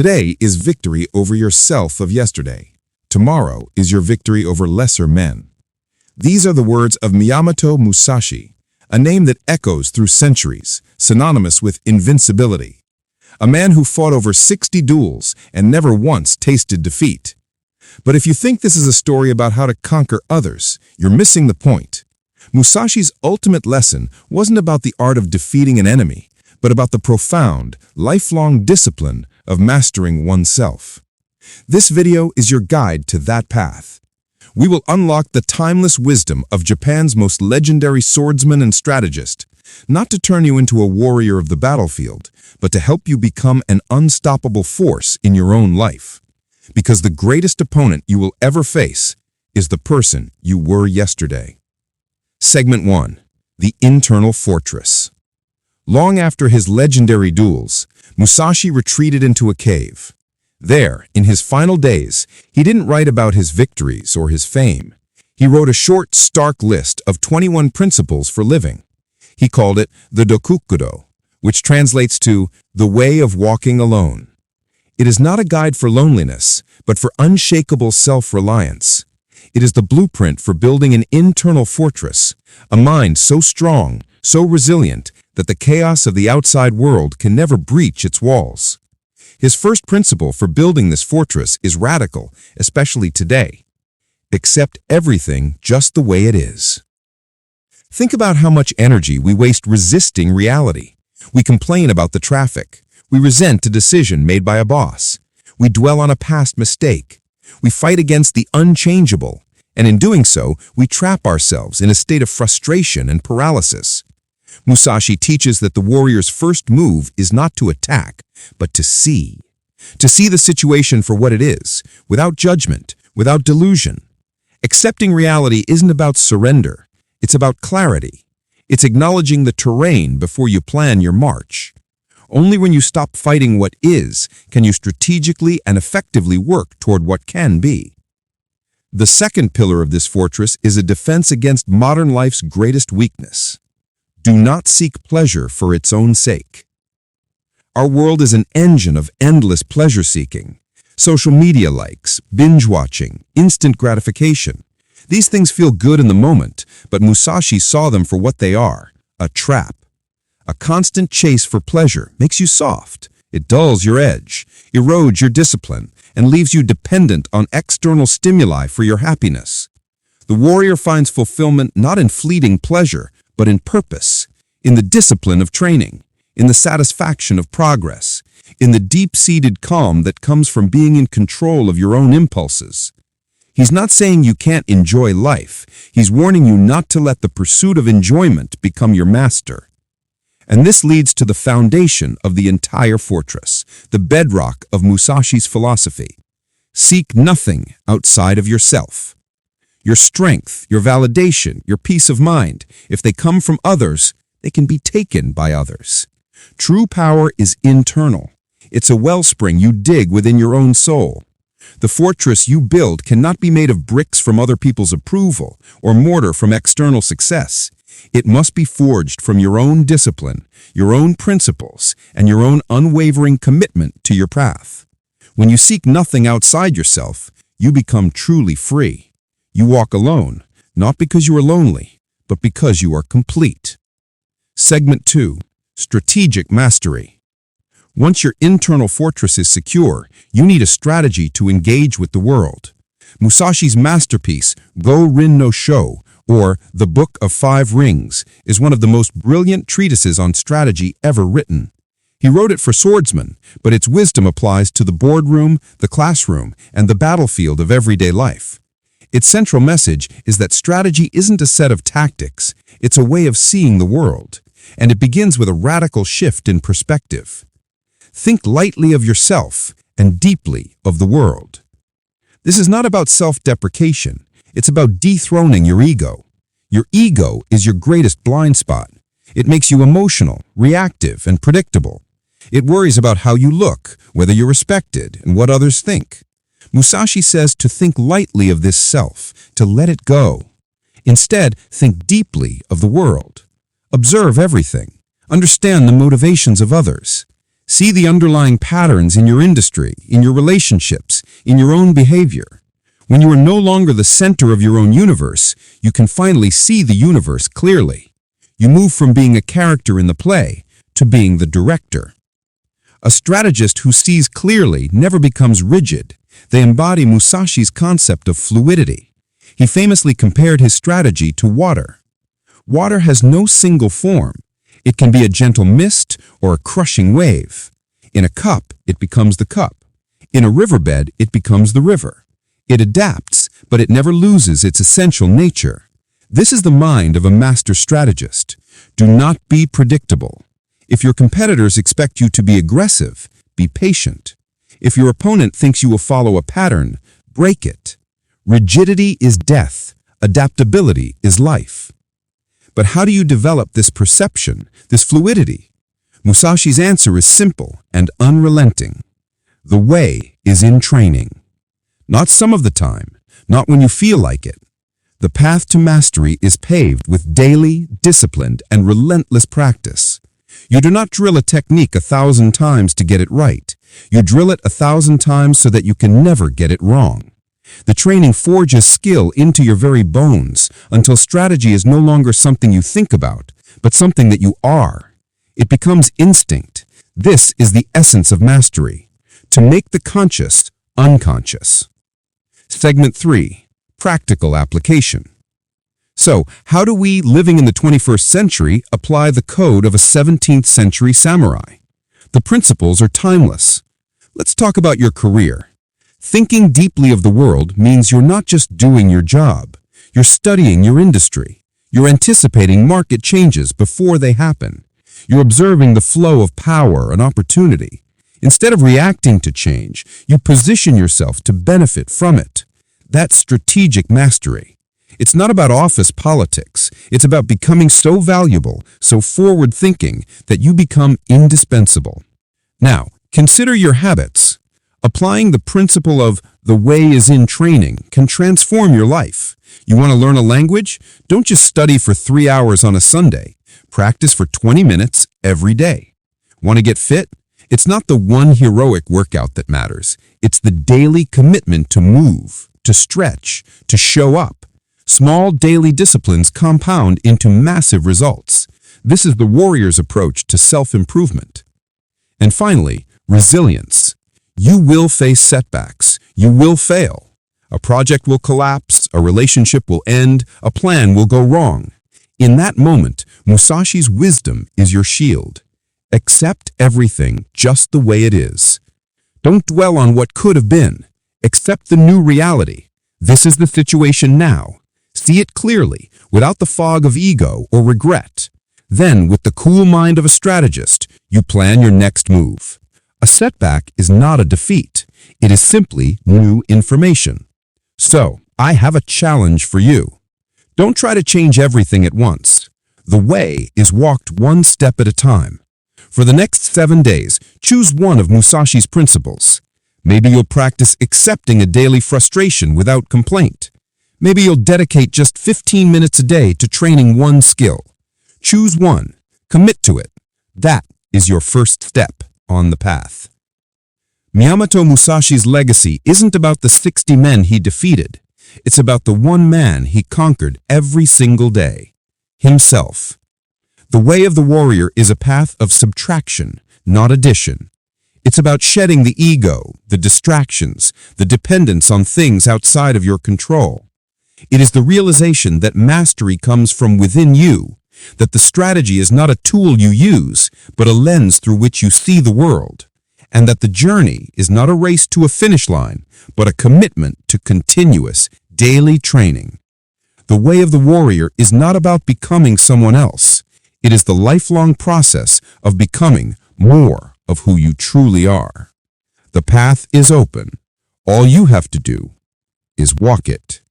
Today is victory over yourself of yesterday. Tomorrow is your victory over lesser men. These are the words of Miyamoto Musashi, a name that echoes through centuries, synonymous with invincibility. A man who fought over 60 duels and never once tasted defeat. But if you think this is a story about how to conquer others, you're missing the point. Musashi's ultimate lesson wasn't about the art of defeating an enemy, but about the profound, lifelong discipline of mastering oneself. This video is your guide to that path. We will unlock the timeless wisdom of Japan's most legendary swordsman and strategist, not to turn you into a warrior of the battlefield, but to help you become an unstoppable force in your own life. Because the greatest opponent you will ever face is the person you were yesterday. Segment 1. The Internal Fortress. Long after his legendary duels, Musashi retreated into a cave. There, in his final days, he didn't write about his victories or his fame. He wrote a short, stark list of 21 principles for living. He called it the Dokkodo, which translates to the way of walking alone. It is not a guide for loneliness, but for unshakable self-reliance. It is the blueprint for building an internal fortress, a mind so strong, so resilient, that the chaos of the outside world can never breach its walls. His first principle for building this fortress is radical, especially today. Accept everything just the way it is. Think about how much energy we waste resisting reality. We complain about the traffic. We resent a decision made by a boss. We dwell on a past mistake. We fight against the unchangeable, and in doing so, we trap ourselves in a state of frustration and paralysis. Musashi teaches that the warrior's first move is not to attack, but to see. To see the situation for what it is, without judgment, without delusion. Accepting reality isn't about surrender. It's about clarity. It's acknowledging the terrain before you plan your march. Only when you stop fighting what is can you strategically and effectively work toward what can be. The second pillar of this fortress is a defense against modern life's greatest weakness. Do not seek pleasure for its own sake. Our world is an engine of endless pleasure-seeking. Social media likes, binge-watching, instant gratification. These things feel good in the moment, but Musashi saw them for what they are, a trap. A constant chase for pleasure makes you soft. It dulls your edge, erodes your discipline, and leaves you dependent on external stimuli for your happiness. The warrior finds fulfillment not in fleeting pleasure, but in purpose, in the discipline of training, in the satisfaction of progress, in the deep-seated calm that comes from being in control of your own impulses. He's not saying you can't enjoy life. He's warning you not to let the pursuit of enjoyment become your master. And this leads to the foundation of the entire fortress, the bedrock of Musashi's philosophy. Seek nothing outside of yourself. Your strength, your validation, your peace of mind, if they come from others, they can be taken by others. True power is internal. It's a wellspring you dig within your own soul. The fortress you build cannot be made of bricks from other people's approval or mortar from external success. It must be forged from your own discipline, your own principles, and your own unwavering commitment to your path. When you seek nothing outside yourself, you become truly free. You walk alone, not because you are lonely, but because you are complete. Segment 2. Strategic Mastery. Once your internal fortress is secure, you need a strategy to engage with the world. Musashi's masterpiece, Go-Rin no Sho, or The Book of Five Rings, is one of the most brilliant treatises on strategy ever written. He wrote it for swordsmen, but its wisdom applies to the boardroom, the classroom, and the battlefield of everyday life. Its central message is that strategy isn't a set of tactics, it's a way of seeing the world, and it begins with a radical shift in perspective. Think lightly of yourself and deeply of the world. This is not about self-deprecation, it's about dethroning your ego. Your ego is your greatest blind spot. It makes you emotional, reactive, and predictable. It worries about how you look, whether you're respected, and what others think. Musashi says to think lightly of this self, to let it go. Instead, think deeply of the world. Observe everything. Understand the motivations of others. See the underlying patterns in your industry, in your relationships, in your own behavior. When you are no longer the center of your own universe, you can finally see the universe clearly. You move from being a character in the play to being the director. A strategist who sees clearly never becomes rigid. They embody Musashi's concept of fluidity. He famously compared his strategy to water. Water has no single form. It can be a gentle mist or a crushing wave. In a cup, it becomes the cup. In a riverbed, it becomes the river. It adapts, but it never loses its essential nature. This is the mind of a master strategist. Do not be predictable. If your competitors expect you to be aggressive, be patient. If your opponent thinks you will follow a pattern, break it. Rigidity is death. Adaptability is life. But how do you develop this perception, this fluidity? Musashi's answer is simple and unrelenting. The way is in training. Not some of the time, not when you feel like it. The path to mastery is paved with daily, disciplined, and relentless practice. You do not drill a technique 1,000 times to get it right. You drill it 1,000 times so that you can never get it wrong. The training forges skill into your very bones until strategy is no longer something you think about, but something that you are. It becomes instinct. This is the essence of mastery, to make the conscious unconscious. Segment 3. Practical application. So, how do we, living in the 21st century, apply the code of a 17th century samurai? The principles are timeless. Let's talk about your career. Thinking deeply of the world means you're not just doing your job. You're studying your industry. You're anticipating market changes before they happen. You're observing the flow of power and opportunity. Instead of reacting to change, you position yourself to benefit from it. That's strategic mastery. It's not about office politics. It's about becoming so valuable, so forward-thinking, that you become indispensable. Now, consider your habits. Applying the principle of the way is in training can transform your life. You want to learn a language? Don't just study for 3 hours on a Sunday. Practice for 20 minutes every day. Want to get fit? It's not the one heroic workout that matters. It's the daily commitment to move, to stretch, to show up. Small daily disciplines compound into massive results. This is the warrior's approach to self-improvement. And finally, resilience. You will face setbacks. You will fail. A project will collapse, a relationship will end, a plan will go wrong. In that moment, Musashi's wisdom is your shield. Accept everything just the way it is. Don't dwell on what could have been. Accept the new reality. This is the situation now. See it clearly, without the fog of ego or regret. Then, with the cool mind of a strategist, you plan your next move. A setback is not a defeat. It is simply new information. So, I have a challenge for you. Don't try to change everything at once. The way is walked one step at a time. For the next 7 days, choose one of Musashi's principles. Maybe you'll practice accepting a daily frustration without complaint. Maybe you'll dedicate just 15 minutes a day to training one skill. Choose one. Commit to it. That is your first step on the path. Miyamoto Musashi's legacy isn't about the 60 men he defeated. It's about the one man he conquered every single day. Himself. The way of the warrior is a path of subtraction, not addition. It's about shedding the ego, the distractions, the dependence on things outside of your control. It is the realization that mastery comes from within you, that the strategy is not a tool you use, but a lens through which you see the world, and that the journey is not a race to a finish line, but a commitment to continuous, daily training. The way of the warrior is not about becoming someone else. It is the lifelong process of becoming more of who you truly are. The path is open. All you have to do is walk it.